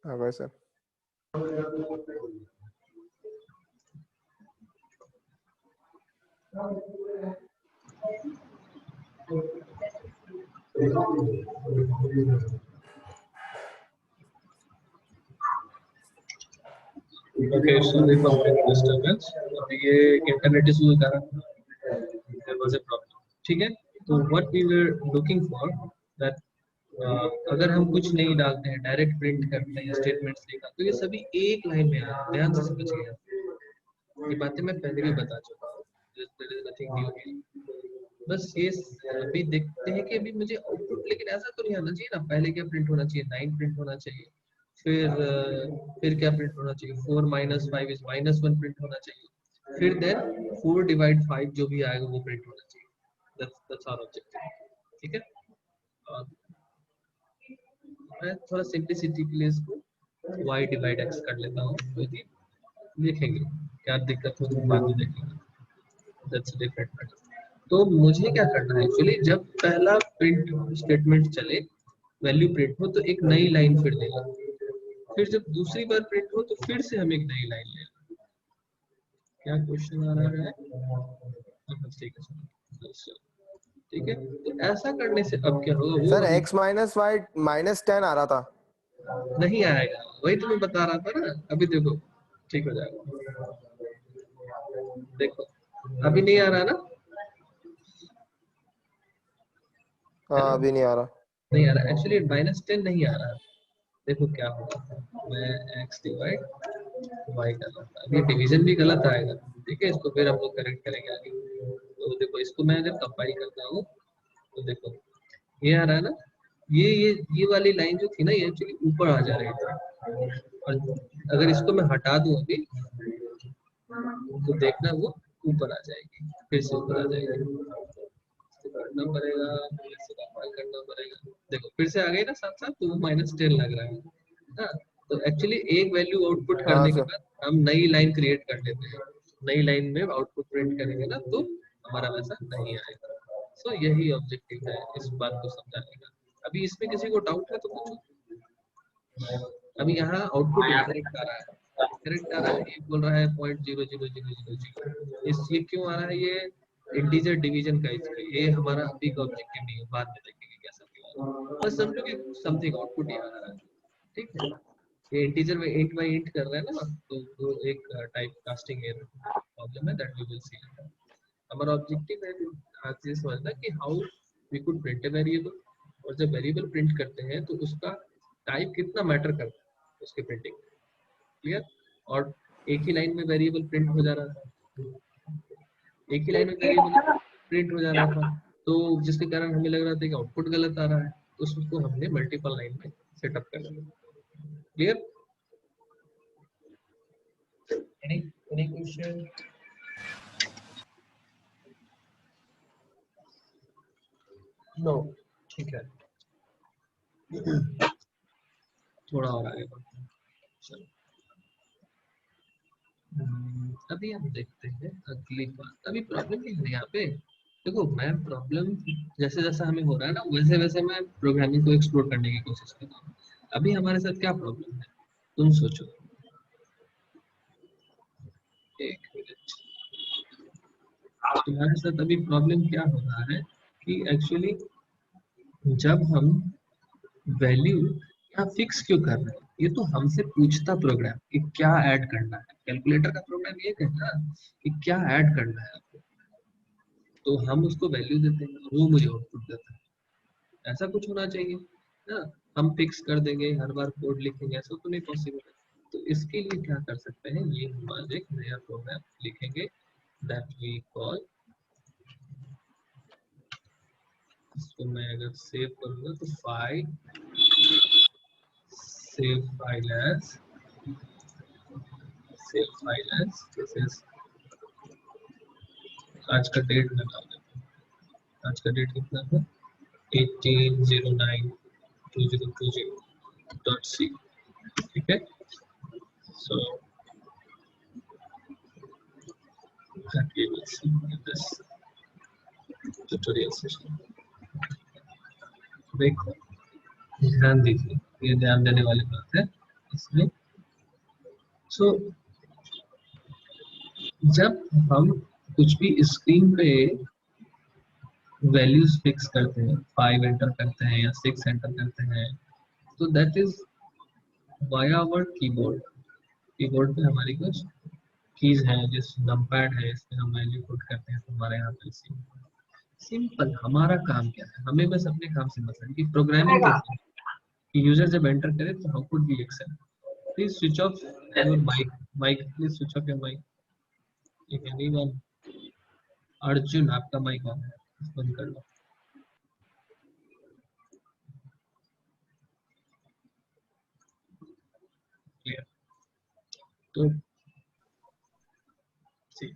हाँ भाई sir. Okay, sorry for the disturbance. अभी ये इंटरनेट इशू का there was a problem. ठीक है, तो what we were looking for that अगर हम कुछ नहीं डालते हैं, डायरेक्ट प्रिंट करते हैं स्टेटमेंट्स लेकर, तो ये सभी एक लाइन में है। ध्यान से समझिए, ये बातें मैं पहले भी बता चुका हूँ। There is nothing new here. बस ये अभी देखते हैं कि अभी मुझे आउटपुट, लेकिन ऐसा तो नहीं आना चाहिए ना। पहले क्या प्रिंट होना चाहिए, 9 प्रिंट होना चाहिए। फिर क्या प्रिंट होना चाहिए, 4 - 5 is -1 प्रिंट होना चाहिए। फिर देन 4 / 5 जो भी आएगा वो प्रिंट होना चाहिए। that's our objective। ठीक है, और मैं थोड़ा सिंपलिसिटी के लिए इसको y / x कर लेता हूँ, क्योंकि देखेंगे क्या दिक्कत होगी बाद में देखेंगे। that's different matter। तो मुझे क्या करना है एक्चुअली, जब पहला प्रिंट स्टेटमेंट चले, वैल्यू प्रिंट हो, तो एक नई लाइन फिर देगा। फिर जब दूसरी बार प्रिंट हो तो फिर से हम एक नई लाइन लेंगे। क्या क्वेश्चन आ रहा है? ठीक है, ठीक है। तो ऐसा करने से अब क्या होगा, वो सर x - y -10 आ रहा था। नहीं आएगा, वही तो मैं बता रहा था ना। अभी देखो ठीक हो जाएगा। देखो अभी नहीं आ रहा ना, हाँ अभी नहीं आ रहा। नहीं आ रहा एक्चुअली, -10 नहीं आ रहा। देखो क्या होगा, मैं x / y कर रहा था। अभी डिवीजन भी गलत आएगा, ठीक है, इसको फिर हम लोग करेक्ट करेंगे आगे। तो देखो इसको मैं अगर कंपाइल करता हूँ तो देखो ये आ रहा है ना, ये वाली लाइन जो थी ना, ये एक्चुअली ऊपर आ जा रही थी, और अगर इसको मैं हटा दूं अभी तो देखना वो ऊपर आ जाएगी, फिर से ऊपर आ जाएगी। करना पड़ेगा, फिर से कंपाइल करना पड़ेगा। देखो फिर से आ गई ना साथ साथ, तो वो -10 लग रहा है ना। तो एक्चुअली एक वैल्यू आउटपुट हाँ करने के सर। बाद हम नई लाइन क्रिएट कर लेते हैं। नई लाइन में आउटपुट प्रिंट करेंगे ना, तो हमारा वैसा नहीं आएगा। सो यही ऑब्जेक्टिव है इस बात को समझाने का। अभी इसमें किसी को डाउट है तो पूछो। अभी यहाँ आउटपुट करेक्ट आ रहा है, करेक्ट आ रहा है। ये बोल रहा है 0.00000। ये क्यों आ रहा है? ये इंटीजर डिवीजन का इसलिए। ये हमारा अभी का ऑब्जेक्टिव नहीं है, बाद में देखेंगे कैसा होगा। बस समझो कि समथिंग आउटपुट ही आ रहा है, ठीक है। ये इंटीजर में इंट बाय इंट कर रहा है ना, तो वो एक टाइप कास्टिंग एरर प्रॉब्लम है, दैट वी विल सी। हमारा ऑब्जेक्टिव है आज ये समझना कि how we could print a variable, और जब वेरिएबल प्रिंट करते हैं तो उसका टाइप कितना मैटर करता है उसके प्रिंटिंग। क्लियर? और एक ही लाइन में वेरिएबल प्रिंट हो जा रहा था, एक ही लाइन में वेरिएबल प्रिंट हो जा रहा था, तो जिसके कारण हमें लग रहा था कि आउटपुट गलत आ रहा है, तो उसको हमने मल्टीपल लाइन में सेटअप कर लिया। क्लियर? Any question? नो, ठीक है। थोड़ा और आगे बढ़ते हैं। चलो अभी हम देखते हैं अगली बात। अभी प्रॉब्लम क्या है यहाँ पे? देखो मैं प्रॉब्लम जैसे जैसा हमें हो रहा है ना, वैसे वैसे मैं प्रोग्रामिंग को एक्सप्लोर करने की कोशिश कर रहा हूँ। अभी हमारे साथ क्या प्रॉब्लम है, तुम सोचो। एक मिनट, तुम्हारे साथ अभी प्रॉब्लम क्या हो रहा है कि एक्चुअली जब हम वैल्यू यहाँ फिक्स क्यों कर रहे हैं, ये तो हमसे पूछता प्रोग्राम कि क्या ऐड करना है। कैलकुलेटर का प्रोग्राम ये कहता है कि क्या ऐड करना है आपको, तो हम उसको वैल्यू देते हैं और वो मुझे आउटपुट देता है। ऐसा कुछ होना चाहिए ना। हम फिक्स कर देंगे, हर बार कोड लिखेंगे, ऐसा तो नहीं पॉसिबल है। तो इसके लिए क्या कर सकते हैं, ये हम एक नया प्रोग्राम लिखेंगे दैट वी कॉल, इसको मैं अगर सेव करूंगा तो file save file as this is, आज का डेट में डाल देता हूं। आज का डेट कितना है? 18/09/2020.c। ठीक है, so that we will see in this tutorial session। देखो ध्यान दीजिए, ये ध्यान देने वाली बात है। इसमें। सो जब हम कुछ भी स्क्रीन पे वैल्यूज फिक्स करते हैं, 5 एंटर करते हैं या 6 एंटर करते हैं, तो that is via our keyboard. Keyboard पे हमारी कुछ कीज हैं, जैसे नमपैड है, इसमें हम वैल्यू पुट करते हैं, तो हमारे यहाँ पे सिंपल हमारा काम क्या है, हमें बस अपने काम से मतलब कि प्रोग्रामिंग कैसे है कि यूजर जब एंटर करे तो आउटपुट भी accept. Please switch off your mic please switch off your mic. If anyone, Arjun आपका माइक ऑन है, बंद कर लो। क्लियर। तो सी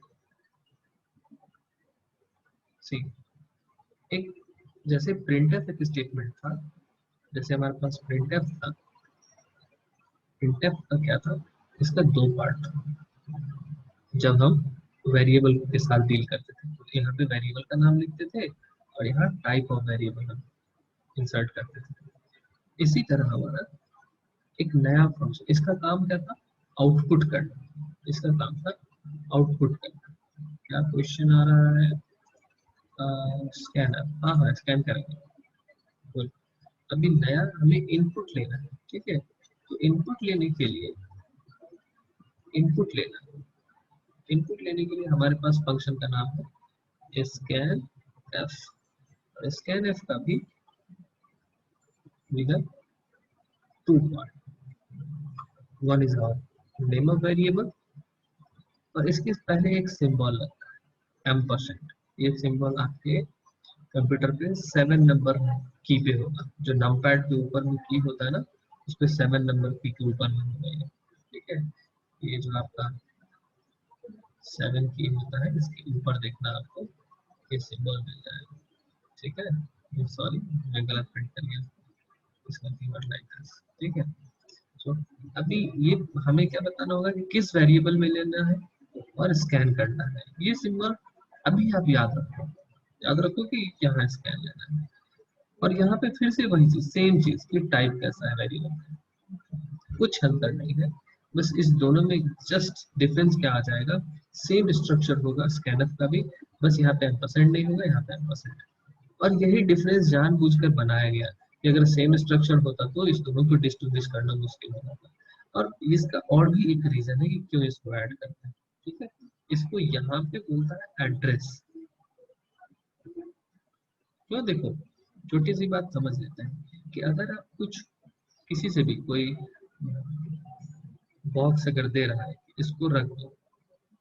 सी एक जैसे प्रिंटफ एक स्टेटमेंट था, जैसे हमारे पास प्रिंटफ था, प्रिंटफ का क्या था, इसका दो पार्ट था। जब हम वेरिएबल के साथ डील करते थे तो यहाँ पे वेरिएबल का नाम लिखते थे और यहाँ टाइप ऑफ वेरिएबल हम इंसर्ट करते थे। इसी तरह हमारा एक नया फंक्शन, इसका काम क्या था, आउटपुट करना। इसका काम था आउटपुट करना। क्या क्वेश्चन आ रहा है? स्कैनर, हाँ हाँ स्कैन करेंगे। Cool. अभी नया हमें इनपुट लेना है, ठीक है। तो इनपुट लेने के लिए इनपुट लेना है, इनपुट लेने के लिए हमारे पास फंक्शन का नाम है स्कैन एफ। स्कैन एफ का भी with two part, one is our name of variable और इसके पहले एक सिंबल लगता है एम्परसेंड। ये सिंबल आपके कंप्यूटर पे 7 नंबर की पे होगा, जो नमपैड के ऊपर में की होता है ना, उस पे 7 नंबर की के ऊपर में होगा ये, ठीक है। ये जो आपका 7 की होता है, इसके ऊपर देखना आपको ये सिंबल मिल जाएगा, ठीक है। सॉरी मैं गलत प्रिंट कर गया, इसका कीवर्ड लाइक दिस, ठीक है। तो अभी ये हमें क्या बताना होगा कि किस वेरिएबल में लेना है और स्कैन करना है। ये सिंबल अभी आप याद रखो कि यहाँ स्कैन लेना है और यहाँ पे फिर से वही चीज, सेम चीज कि टाइप कैसा है वेरिएबल, कुछ अंतर नहीं है। बस इस दोनों में जस्ट डिफरेंस क्या आ जाएगा, सेम स्ट्रक्चर होगा स्कैनफ का भी, बस यहाँ पे एम्परसेंड नहीं होगा, यहाँ पे एम्परसेंड है। और यही डिफरेंस जानबूझकर बनाया गया कि अगर सेम स्ट्रक्चर होता तो इस दोनों को डिस्टिंग्विश करना मुश्किल हो जाता। और इसका और भी एक रीजन है कि क्यों इसको ऐड करते हैं, ठीक है। इसको यहाँ पे बोलता है एड्रेस। क्यों, देखो छोटी सी बात समझ लेते हैं कि अगर आप कुछ किसी से भी कोई बॉक्स अगर दे रहा है, इसको रख दो,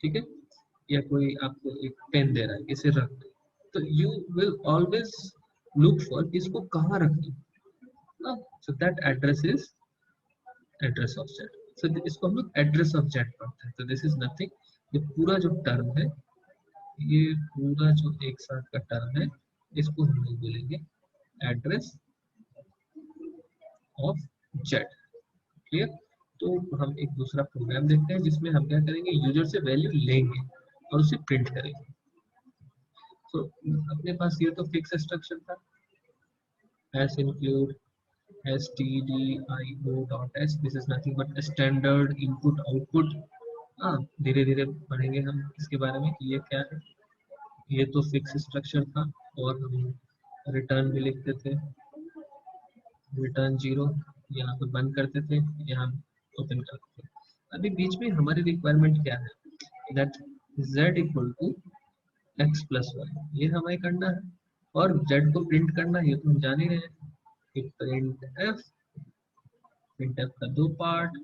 ठीक है, या कोई आपको एक पेन दे रहा है, इसे रख दो, तो you will always look for इसको कहाँ रख दो ना। So that address is address of jet. So इसको हम लोग एड्रेस ऑफ जेट पढ़ते हैं। तो दिस इज नथिंग, ये पूरा जो टर्म है, ये पूरा जो एक साथ का टर्म है, इसको हम लोग बोलेंगे एड्रेस ऑफ जेट। क्लियर। तो हम एक दूसरा प्रोग्राम देखते हैं जिसमें हम क्या करेंगे, यूजर से वैल्यू लेंगे और उसे प्रिंट करेंगे। तो अपने पास ये तो फिक्स स्ट्रक्चर था, as include stdio.h, this is nothing but a standard input output। हाँ धीरे धीरे पढ़ेंगे हम इसके बारे में कि ये क्या है। ये तो फिक्स स्ट्रक्चर था और हम रिटर्न भी लिखते थे, रिटर्न 0, यहाँ पे बंद करते थे, यहाँ ओपन करते थे। अभी बीच में हमारी रिक्वायरमेंट क्या है, that z equal to x plus 1, ये हमें करना है। और z को प्रिंट करना, ये तो हम जान ही रहे हैं कि प्रिंट एफ का दो पार्ट,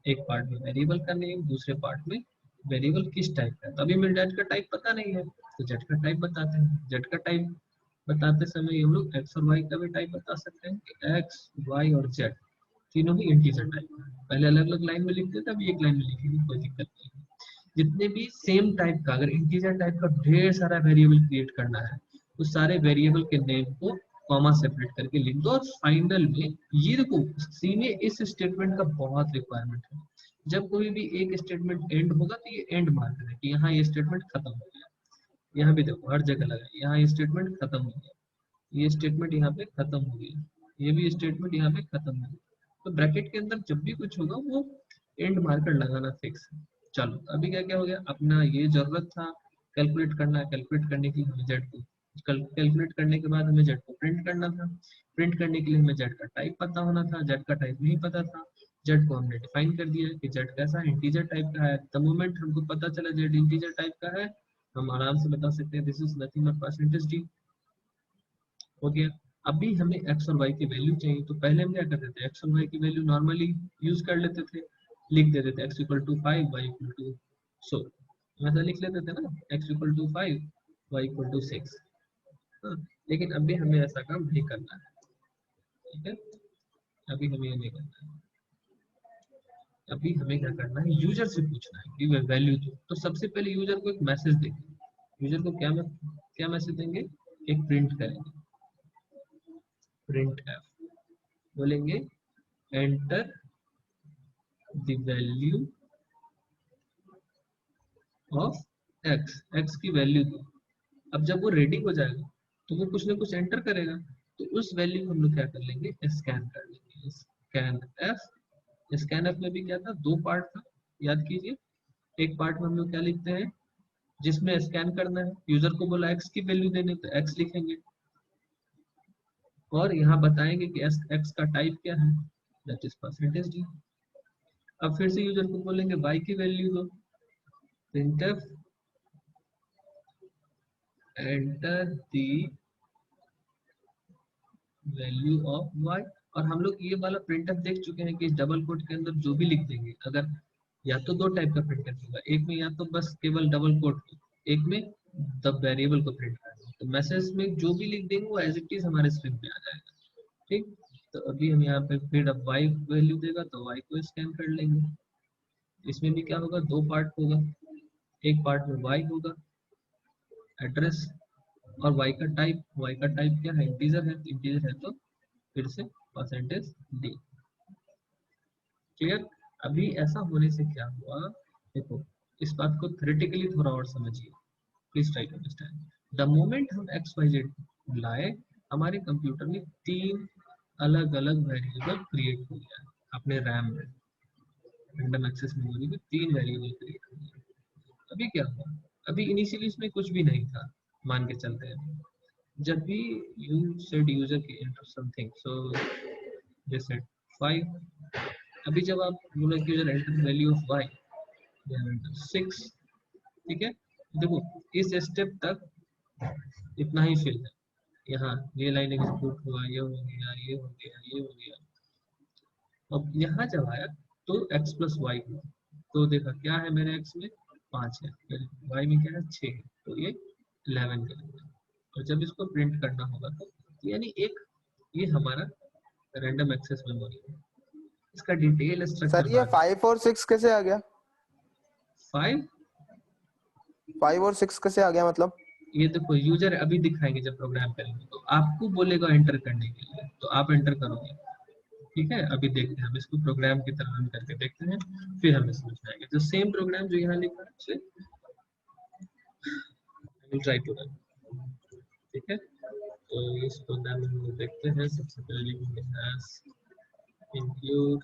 एक पार्ट में वेरिएबल का नेम, दूसरे पार्ट में वेरिएबल किस टाइप का है। तो अभी हमें जेड का टाइप पता नहीं है तो जेड का टाइप बताते हैं। जेड का टाइप बताते समय हम लोग एक्स और वाई का भी टाइप बता सकते हैं कि एक्स वाई और जेड तीनों ही इंटीजर टाइप है। पहले अलग अलग लाइन में लिखते थे, अभी एक लाइन में लिखेंगे, कोई दिक्कत नहीं है। जितने भी सेम टाइप का, अगर इंटीजर टाइप का ढेर सारा वेरिएबल क्रिएट करना है, तो सारे वेरिएबल के नेम को कॉमा सेपरेट करके लिख दो। और फाइनल में ये देखो, सी में इस स्टेटमेंट का बहुत रिक्वायरमेंट है। जब कोई भी एक स्टेटमेंट एंड होगा तो ये एंड मार्क है कि यहाँ ये स्टेटमेंट खत्म हो गया। यहाँ भी देखो हर जगह लगा, यहाँ ये स्टेटमेंट खत्म हो गया, ये स्टेटमेंट यहाँ पे खत्म हो गया, ये भी स्टेटमेंट यहाँ पे खत्म हो गया। तो ब्रैकेट के अंदर जब भी कुछ होगा वो एंड मार्कर लगाना फिक्स है। चलो अभी क्या क्या हो गया, अपना ये जरूरत था कैलकुलेट करना है, कैलकुलेट करने के लिए हमें जेड को कैलकुलेट करने के बाद हमें जेड को प्रिंट करना था, प्रिंट करने के लिए हमें जेड का टाइप पता होना था, जेड का टाइप नहीं पता था, जेड को हमने डिफाइन कर दिया कि जेड कैसा है, इंटीजर टाइप का है। द मोमेंट हमको पता चला जेड इंटीजर टाइप का है, हम आराम से बता सकते हैं this is nothing but percentage D. हो गया। अभी हमें एक्स और वाई की वैल्यू चाहिए, तो पहले हम क्या करते थे, एक्स और वाई की वैल्यू नॉर्मली यूज कर लेते थे, लिख देते थे x equal to 5 y equal to, so ऐसा लिख लेते थे ना, x equal to 5 y equal to 6। लेकिन अभी हमें ऐसा काम नहीं करना है, ठीक है, अभी हमें ये नहीं करना है। अभी हमें क्या करना है, यूजर से पूछना है कि वैल्यू दो। तो सबसे पहले यूजर को एक मैसेज देंगे, यूजर को क्या मैसेज देंगे, एक प्रिंट करेंगे, प्रिंट एफ बोलेंगे enter the value of x, x की वैल्यू दो। अब जब वो रेडी हो जाएगा तो वो कुछ ना कुछ एंटर करेगा, तो उस वैल्यू को हम लोग क्या कर लेंगे, स्कैन कर लेंगे, स्कैन एफ। स्कैन एफ में भी क्या था, दो पार्ट था, याद कीजिए। एक पार्ट में हम लोग क्या लिखते हैं, जिसमें स्कैन करना है, यूजर को बोला एक्स की वैल्यू देने, तो एक्स लिखेंगे, और यहाँ बताएंगे कि एक्स का टाइप क्या है, दैट इज परसेंटेज डी। अब फिर से यूजर को बोलेंगे वाई की वैल्यू दो, printf enter the value of y। और हम लोग ये वाला प्रिंटफ देख चुके हैं कि डबल कोट के अंदर जो भी लिख देंगे, अगर या तो दो टाइप का प्रिंटफ होगा, एक में या तो बस केवल डबल कोट, एक में द वेरिएबल को प्रिंट करना, तो मैसेज में जो भी लिख देंगे वो एज इट इज हमारे स्क्रीन पे आ जाएगा, ठीक। तो अभी हम यहाँ पे फिर अब y वैल्यू देगा तो y को स्कैन कर लेंगे। इसमें भी क्या होगा, दो पार्ट होगा, एक पार्ट में y होगा एड्रेस, और y का टाइप, y का टाइप क्या है, इंटीजर है, इंटीजर है तो फिर से परसेंटेज डी। क्लियर। अभी ऐसा होने से क्या हुआ, देखो इस बात को थ्योरेटिकली थोड़ा और समझिए, please try to understand. The moment हम एक्स वाई जेड लाए, हमारे कंप्यूटर में तीन अलग अलग वेरिएबल क्रिएट हो गया अपने रैम में, रैंडम एक्सेस मेमोरी में तीन वेरिएबल क्रिएट हो गया। अभी क्या हुआ, अभी इनिशियली इसमें कुछ भी नहीं था, मान के चलते हैं जब भी you said user की enter something, so they said 5। अभी जब आप बोला कि user enter value of y, they have entered 6, ठीक है। देखो इस स्टेप तक इतना ही फिल है, यहाँ ये लाइन एग्जीक्यूट हुआ, ये हो गया, ये हो गया, ये हो गया। अब यहाँ जब आया तो x प्लस वाई हुआ, तो देखा क्या है मेरे x में 5 है, फिर y में क्या है 6 है, तो ये 11 करेंगे। और जब इसको प्रिंट करना होगा तो यानी एक ये हमारा रैंडम एक्सेस मेमोरी है, इसका डिटेल स्ट्रक्चर सर ये बाद 5 और 6 कैसे आ गया, 5। 5 और 6 कैसे आ गया मतलब? ये देखो यूजर अभी दिखाएंगे जब प्रोग्राम करेंगे तो आपको बोलेगा एंटर करने के लिए, तो आप एंटर करोगे, ठीक है। अभी देखते हैं, हम इसको प्रोग्राम की तरह रन करके देखते हैं, फिर हमें समझ में आएगा। जो सेम प्रोग्राम जो यहाँ लिखा है उसे ट्राई टू रन, ठीक है। तो इस प्रोग्राम में हम लोग देखते हैं, सबसे पहले लिखेंगे include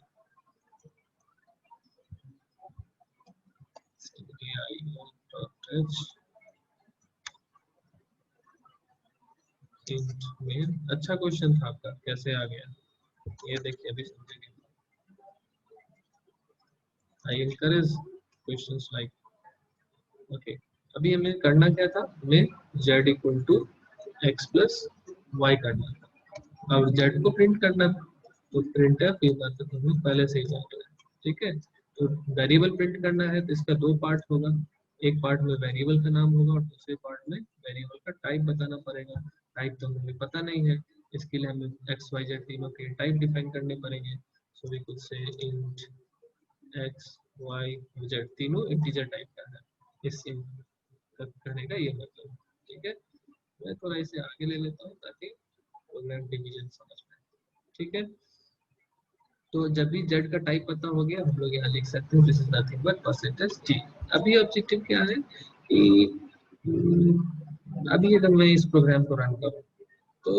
stdio.h int main। अच्छा क्वेश्चन था आपका, कैसे आ गया ये देखिए, अभी समझेंगे। I encourage questions like okay. अभी हमें करना क्या था, हमें z equal to X plus Y करना था, और z को प्रिंट करना था, तो प्रिंट है ये बात तो हमें पहले से ही जान रहे हैं, ठीक है। तो वेरिएबल प्रिंट करना है तो इसका दो पार्ट होगा, एक पार्ट में वेरिएबल का नाम होगा और दूसरे पार्ट में वेरिएबल का टाइप बताना पड़ेगा। टाइप तो हमें पता नहीं है, इसके लिए हमें एक्स वाई जेड तीनों के टाइप डिफाइन करने पड़ेंगे। So we could say int X Y Z तीनों इंटीजर टाइप का है, इस करने का ये मतलब, ठीक है। मैं थोड़ा इसे आगे ले लेता हूँ ताकि प्रोग्राम डिवीजन समझ में, ठीक है। तो जब भी z का टाइप पता हो गया, हम लोग यहाँ लिख सकते हैं this is nothing but percentage t। अभी ऑब्जेक्टिव क्या है कि अभी अगर मैं इस प्रोग्राम को रन करूँ तो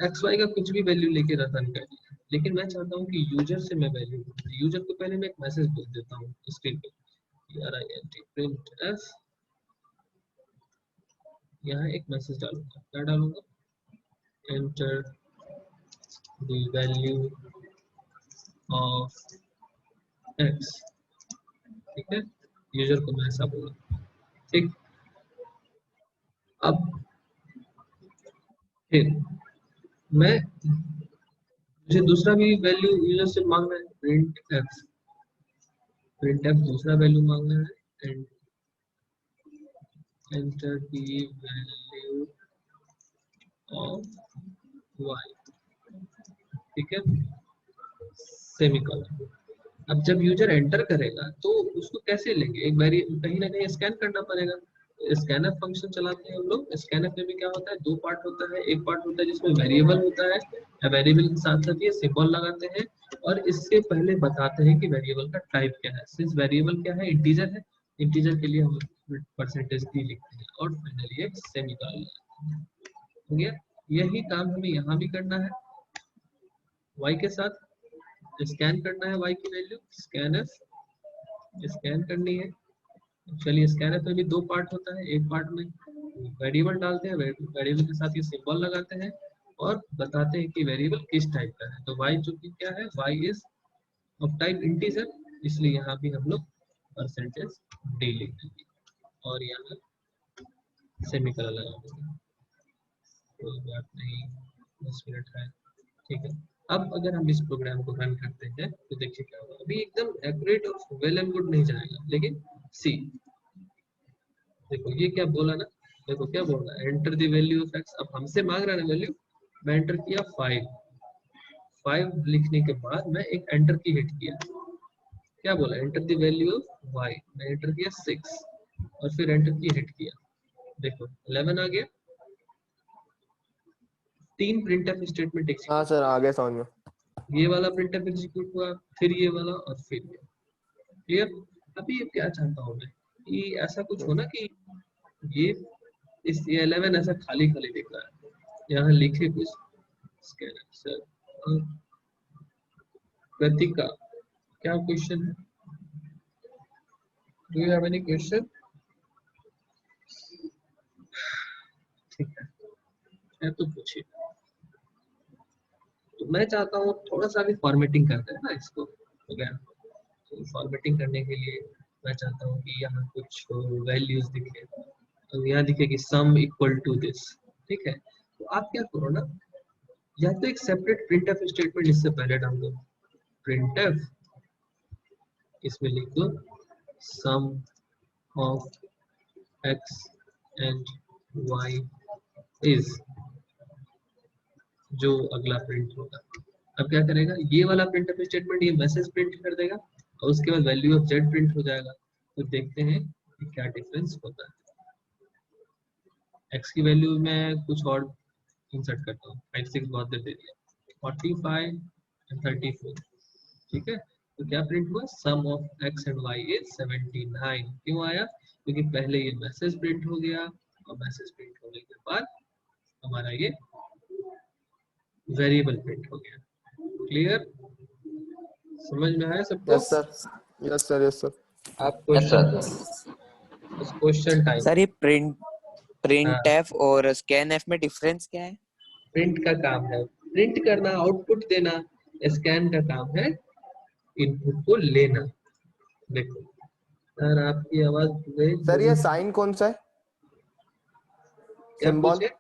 x y का कुछ भी वैल्यू लेके रन करिए, लेकिन मैं चाहता हूँ कि यूजर से मैं वैल्यू, यूजर को पहले मैं एक मैसेज बोल देता हूँ स्क्रीन पे, print f, यहाँ एक मैसेज डालूंगा, क्या डालूंगा, enter the value of x, ठीक है, यूजर को मैं ऐसा बोला, ठीक। अब फिर मैं, मुझे दूसरा भी वैल्यू यूजर से मांगना है, प्रिंट एफ दूसरा वैल्यू मांगना है, and enter the value of y, ठीक है, सेमीकोलन। अब जब यूजर एंटर करेगा तो उसको कैसे लेंगे, एक बार कहीं ना कहीं स्कैन करना पड़ेगा। स्कैनफ फंक्शन चलाते हैं हम लोग। स्कैनफ में भी क्या होता है, दो पार्ट होता है, एक पार्ट होता है जिसमें वेरिएबल होता है, वेरिएबल के साथ साथ ये सिंबल लगाते हैं और इससे पहले बताते हैं कि वेरिएबल का टाइप क्या है। सिंस वेरिएबल क्या है, इंटीजर है, इंटीजर के लिए हम परसेंटेज डी लिखते हैं और फाइनली एक सेमीकोलन हो गया। यही काम हमें यहाँ भी करना है, y के साथ स्कैन करना है y की वैल्यू, स्कैनफ स्कैन करनी है। चलिए स्कैनर में भी दो पार्ट होता है, एक पार्ट में वेरिएबल डालते हैं, वेरिएबल के साथ ये सिंबल लगाते हैं और बताते हैं कि वेरिएबल किस टाइप का है। तो y चूंकि क्या है, y is of type integer, इसलिए यहाँ भी हम लोग परसेंटेज डी लिख देंगे और यहाँ सेमीकोलन लगा देंगे। कोई बात नहीं, 10 मिनट है, ठीक है। अब अगर हम इस प्रोग्राम को रन करते हैं तो देखिए क्या होगा, अभी एकदम एक्यूरेट और वेल एंड गुड नहीं जाएगा, लेकिन सी देखो ये क्या बोला ना, देखो क्या बोल रहा है, enter the value of x। अब हमसे मांग रहा है ना वैल्यू, मैं एंटर किया 5 लिखने के बाद मैं एक एंटर की हिट किया, क्या बोला, enter the value of y, मैं एंटर किया 6 और फिर एंटर की हिट किया, देखो 11 आ गया। 3 प्रिंटफ स्टेटमेंट हाँ एग्जीक्यूट, सर आ गया समझ में। ये वाला प्रिंटफ एग्जीक्यूट हुआ, फिर ये वाला और फिर ये, क्लियर। अभी क्या चाहता हूँ मैं कि ऐसा कुछ हो ना कि ये इस 11 ऐसा खाली खाली दिख रहा है, यहाँ लिखे कुछ स्कैनर सर। कृतिका, क्या क्वेश्चन है, do you have any question? ठीक है तो पूछिए। तो मैं चाहता हूँ थोड़ा सा भी फॉर्मेटिंग करते हैं ना इसको, हो गया। तो फॉर्मेटिंग करने के लिए मैं चाहता हूँ कि यहाँ कुछ वैल्यूज दिखे, तो यहाँ दिखे कि सम इक्वल टू दिस, ठीक है। तो आप क्या करो ना, या तो एक सेपरेट प्रिंटफ स्टेटमेंट इससे पहले डाल दो, प्रिंटफ, इसमें लिख दो sum of x and y is, जो अगला प्रिंट होगा। अब क्या करेगा, ये वाला प्रिंटफ स्टेटमेंट ये मैसेज प्रिंट कर देगा और उसके बाद वैल्यू ऑफ z प्रिंट हो जाएगा। तो देखते हैं कि क्या डिफरेंस होता है। x की वैल्यू में कुछ और इंसर्ट करता हूँ, 5 6 बहुत दे दिया, 45 एंड 34, ठीक है। तो क्या प्रिंट हुआ, sum of x and y is 79। क्यों आया, क्योंकि पहले ये मैसेज प्रिंट हो गया और मैसेज प्रिंट होने के बाद हमारा ये वेरिएबल प्रिंट हो गया। क्लियर, समझ में आया सबको? Yes sir, yes sir, yes sir. आप क्वेश्चन, क्वेश्चन टाइम। सर ये प्रिंट हाँ, एफ और स्कैन एफ में डिफरेंस क्या है? प्रिंट का काम है प्रिंट करना, आउटपुट देना, स्कैन का काम है इनपुट को लेना। देखो सर आपकी आवाज गई सर ये थोड़ी, साइन कौन सा है, क्या सिंबल पूछे?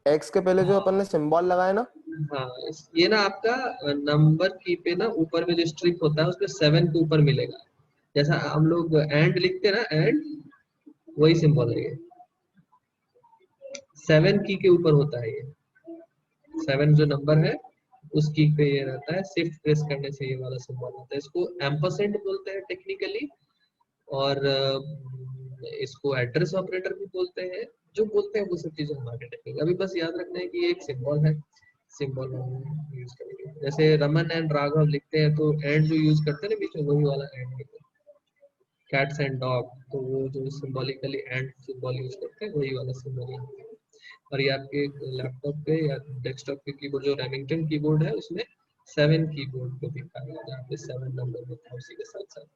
एक्स के पहले जो अपन ने सिंबल लगाया ना। हाँ ये ना आपका नंबर की पे ना ऊपर में जो स्ट्रिप होता है उसमें 7 के ऊपर मिलेगा, जैसा हम लोग एंड लिखते हैं ना, एंड वही सिंबल है ये, 7 की के ऊपर होता है ये, 7 जो नंबर है उस की पे ये रहता है, शिफ्ट प्रेस करने से ये वाला सिंबल होता है। इसको एम्परसेंड बोलते हैं टेक्निकली, और इसको एड्रेस ऑपरेटर भी बोलते हैं। जो बोलते हैं वो सब चीजें हमारे टेक्निक, अभी बस याद रखना है कि ये एक सिंबल है, सिंबल यूज करेंगे। जैसे रमन एंड राघव लिखते हैं तो एंड जो यूज करते हैं ना बीच में, वही वाला एंड लिखते हैं। कैट्स एंड डॉग, तो वो जो सिंबॉलिकली एंड सिंबल यूज करते हैं वही वाला सिंबल यहाँ पे। और ये आपके लैपटॉप पे या डेस्कटॉप पे कीबोर्ड, जो रेमिंगटन कीबोर्ड है उसमें 7 कीबोर्ड को दिखाया जहाँ पे 7 नंबर में था उसी के साथ साथ।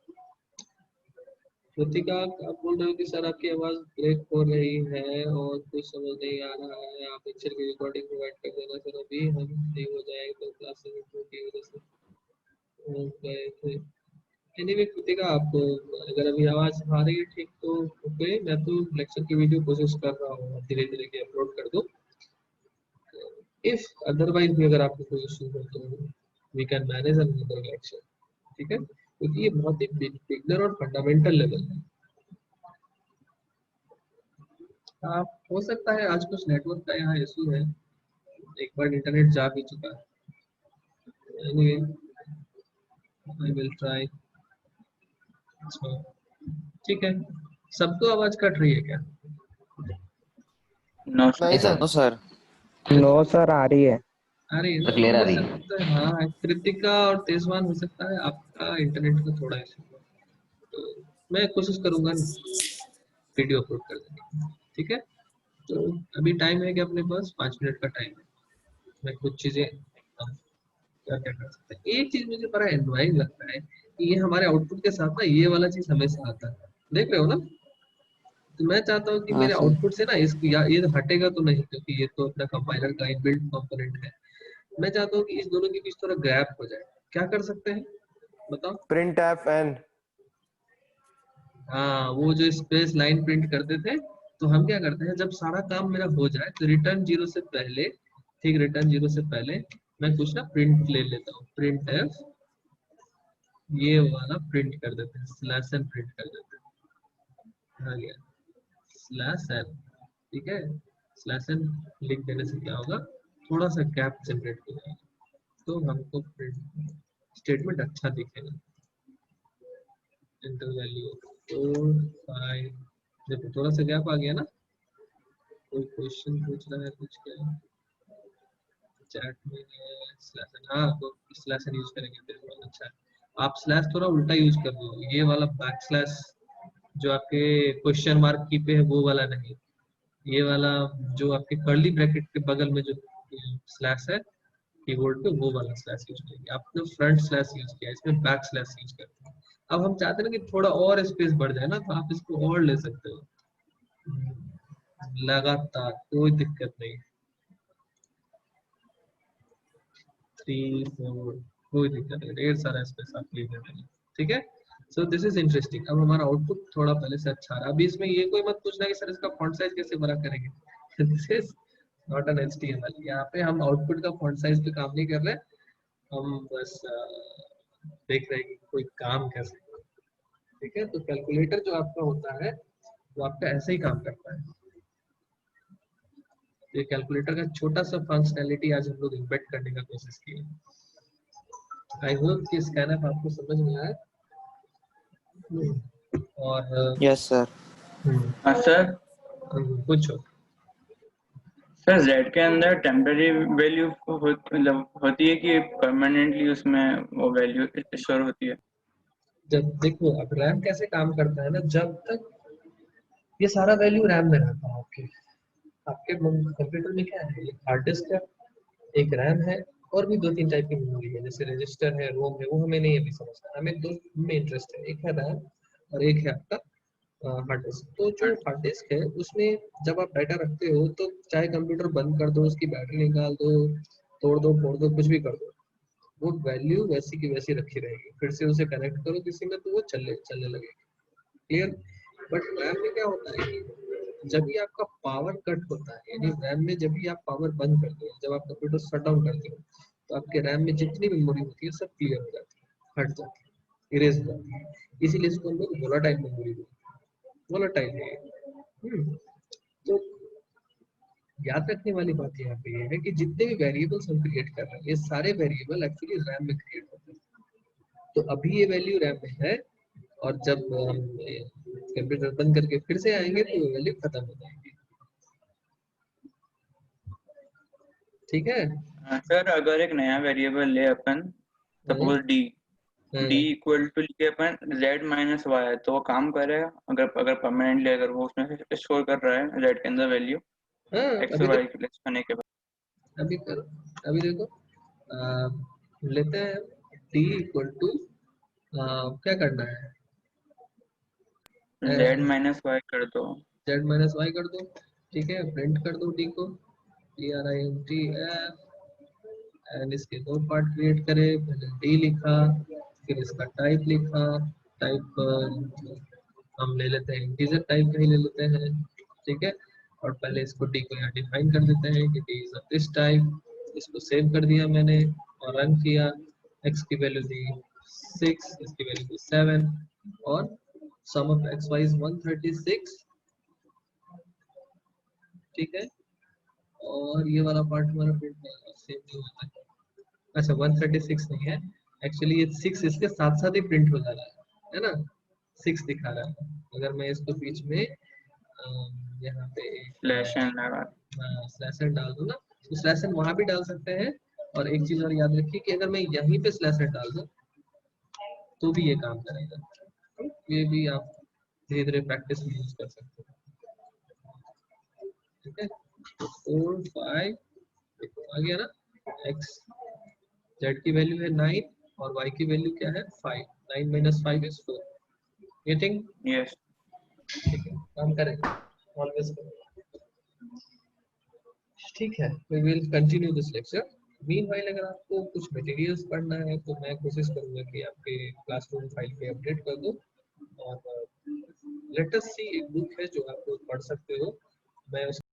कृतिका, आप बोल रहे हो कि सर आपकी आवाज ब्रेक हो रही है और कुछ समझ नहीं आ रहा है, आप लेक्चर की रिकॉर्डिंग प्रोवाइड कर देना सर, अभी हम फ्री हो जाएंगे तो क्लास की वजह से हो गए थे। एनीवे कृतिका, आपको अगर अभी आवाज आ रही है ठीक तो ओके, मैं तो लेक्चर की वीडियो कोशिश कर रहा हूँ धीरे धीरे के अपलोड कर दूँ। इफ अदरवाइज भी अगर आपको कोई इशू हो तो we can manage another lecture, ठीक है, क्योंकि ये बहुत ही बिगनर और फंडामेंटल लेवल है। आप हो सकता है आज कुछ नेटवर्क का यहाँ इशू है, एक बार इंटरनेट जा भी चुका है। Anyway I will try. ठीक है, सबको आवाज कट रही है क्या? नो नहीं sir. Sir. No sir. No sir, आ रही है। अरे ना, क्लियर आ हो रही है। सकता है हाँ, कृतिका और तेजवान हो सकता है आपका इंटरनेट का थोड़ा इशू हो, तो मैं कोशिश करूंगा वीडियो अपलोड कर देंगे, ठीक है। तो अभी टाइम है कि अपने पास 5 मिनट का टाइम है, मैं कुछ चीजें क्या क्या कर सकते हैं। एक चीज मुझे बड़ा एनवाइंग लगता है कि ये हमारे आउटपुट के साथ ना ये वाला चीज हमेशा आता है, देख रहे हो ना। तो मैं चाहता हूँ कि हाँ मेरे सर। आउटपुट से ना इसको ये हटेगा तो नहीं, क्योंकि ये तो अपना कंपाइलर का इनबिल्ट कंपोनेंट है। मैं चाहता हूँ कि इस दोनों के बीच थोड़ा गैप हो जाए। क्या कर सकते हैं बताओ? Print F N. हाँ, वो जो स्पेस लाइन प्रिंट करते थे, तो हम क्या करते हैं जब सारा काम मेरा हो जाए तो रिटर्न जीरो से पहले, ठीक, रिटर्न जीरो से पहले मैं कुछ ना प्रिंट ले लेता हूँ, प्रिंट एफ, ये वाला प्रिंट कर देते हैं, स्लैश एन प्रिंट कर देते हैं, आ गया स्लैश एन, ठीक है। स्लैश एन लिख देने से क्या होगा, थोड़ा सा गैप जनरेट हो जाएगा, तो हमको प्रिंट स्टेटमेंट अच्छा दिखेगा। इंटर वैल्यू 4 5, देखो थोड़ा सा गैप आ गया ना। कोई क्वेश्चन पूछ रहा है कुछ क्या चैट में? स्लैश एन, हाँ तो स्लैश एन यूज करेंगे तो बहुत अच्छा है। आप स्लैश थोड़ा उल्टा यूज कर दो, ये वाला बैक स्लैश जो आपके क्वेश्चन मार्क की पे है वो वाला नहीं, ये वाला जो आपके कर्ली ब्रैकेट के बगल में जो स्लैश है कीबोर्ड पे, वो वाला स्लैश यूज करेंगे। आपने फ्रंट स्लैश यूज किया, इसमें बैक स्लैश यूज करते हैं। अब हम चाहते हैं ना कि थोड़ा और स्पेस बढ़ जाए ना, तो आप इसको और ले सकते हो लगातार, कोई दिक्कत नहीं। 3 4, कोई दिक्कत नहीं, ढेर सारा स्पेस आप ले लेंगे, ठीक है। So this is interesting. अब हमारा आउटपुट थोड़ा पहले से अच्छा रहा। अभी इसमें ये कोई मत पूछना कि सर इसका फॉन्ट साइज कैसे बड़ा करेंगे। This is not an HTML. यहाँ पे हम आउटपुट का फॉन्ट साइज पे काम नहीं कर रहे, हम बस देख रहे हैं कि कोई काम कैसे, ठीक है। तो कैलकुलेटर जो आपका होता है वो आपका ऐसे ही काम करता है। ये कैलकुलेटर का छोटा सा फंक्शनैलिटी आज हम लोग इम्बेड करने का कोशिश किए। आई होप कि स्कैनअप आपको समझ में आए। और यस सर। हाँ सर। पूछो। सर जेड के अंदर टेम्पररी वैल्यू मतलब होती है कि परमानेंटली उसमें वो वैल्यू स्टोर होती है? जब देखो अब रैम कैसे काम करता है ना, जब तक ये सारा वैल्यू रैम में रहता है आपके आपके कंप्यूटर में क्या है, एक हार्ड डिस्क है, एक रैम है, और भी 2-3 टाइप की मेमोरी है, जैसे रजिस्टर है, रोम है, वो हमें नहीं अभी समझना, हमें दो में इंटरेस्ट है, एक है रैम और एक है आपका हार्ड डिस्क। तो जो हार्ड डिस्क है उसमें जब आप डाटा रखते हो तो चाहे कंप्यूटर बंद कर दो, उसकी बैटरी निकाल दो, तोड़ दो फोड़ दो, कुछ भी कर दो, वो वैल्यू वैसी की वैसी रखी रहेगी। फिर से उसे कनेक्ट करो किसी में तो वो चलने लगेगी, क्लियर। बट रैम में क्या होता है कि जब भी आपका पावर कट होता है, यानी रैम में जब भी आप पावर बंद करते हो, जब आप कंप्यूटर शट डाउन करते हो, तो आपके रैम में जितनी मेमोरी होती है सब क्लियर हो जाती है, हट जाती है, इरेज हो जाती है। इसीलिए इसको हम लोग वोलाटाइल मेमोरी बोलते हैं, वोलाटाइल है। तो याद रखने वाली बात यहाँ पे ये है कि जितने भी वेरिएबल्स हम क्रिएट कर रहे हैं, ये सारे वेरिएबल एक्चुअली रैम में क्रिएट होते हैं। तो अभी ये वैल्यू रैम में है, और जब हम कंप्यूटर बंद करके फिर से आएंगे तो ये वैल्यू खत्म हो जाएगी, ठीक है। सर अगर एक नया वेरिएबल ले अपन, सपोज डी इक्वल टू लिखे अपन z माइनस वाई, तो वो काम करेगा अगर अगर परमानेंटली अगर वो उसमें स्टोर कर रहा है z के अंदर वैल्यू हाँ x अभी और तो y के लिए होने के बाद? अभी करो, अभी देखो लेते हैं d इक्वल टू क्या करना है, z माइनस वाई कर दो। z माइनस वाई कर दो, ठीक है, प्रिंट कर दो d को, print f, एंड इसके दो पार्ट क्रिएट करे, पहले d लिखा, फिर इसका टाइप लिखा, टाइप हम ले लेते हैं इंटीजर टाइप का ही ले लेते हैं, ठीक है, और पहले इसको d को यहाँ डिफाइन कर देते हैं कि d is of this type, इसको सेव कर दिया मैंने और रन किया, x की वैल्यू दी 6, इसकी वैल्यू दी 7 और सम ऑफ x y इज 136, ठीक है, और ये वाला पार्ट हमारा प्रिंट सेव नहीं होता है, अच्छा 136 नहीं है एक्चुअली, ये 6 इसके साथ साथ ही प्रिंट हो जा रहा है ना, 6 दिखा रहा है, अगर मैं इसको बीच में यहाँ पे स्लैश एन लगा। स्लैश एन डाल दूं ना, तो स्लैश एन वहां भी डाल सकते हैं, और एक चीज और याद रखिए कि अगर मैं यहीं पे स्लैश एन डाल दूं तो भी ये काम करेगा, तो ये भी आप धीरे धीरे प्रैक्टिस में यूज कर सकते हैं, ठीक है, 4 5 आ गया ना, x z की वैल्यू है 9 और y की वैल्यू क्या है 5, 9 minus 5 is 4, गेटिंग, यस। ठीक है, काम करेंगे ऑलवेज करेंगे, ठीक है, we will continue this lecture. Meanwhile अगर आपको कुछ मटेरियल्स पढ़ना है तो मैं कोशिश करूंगा कि आपके क्लासरूम फाइल पे अपडेट कर दूं, और लेट अस सी एक बुक है जो आप लोग पढ़ सकते हो, मैं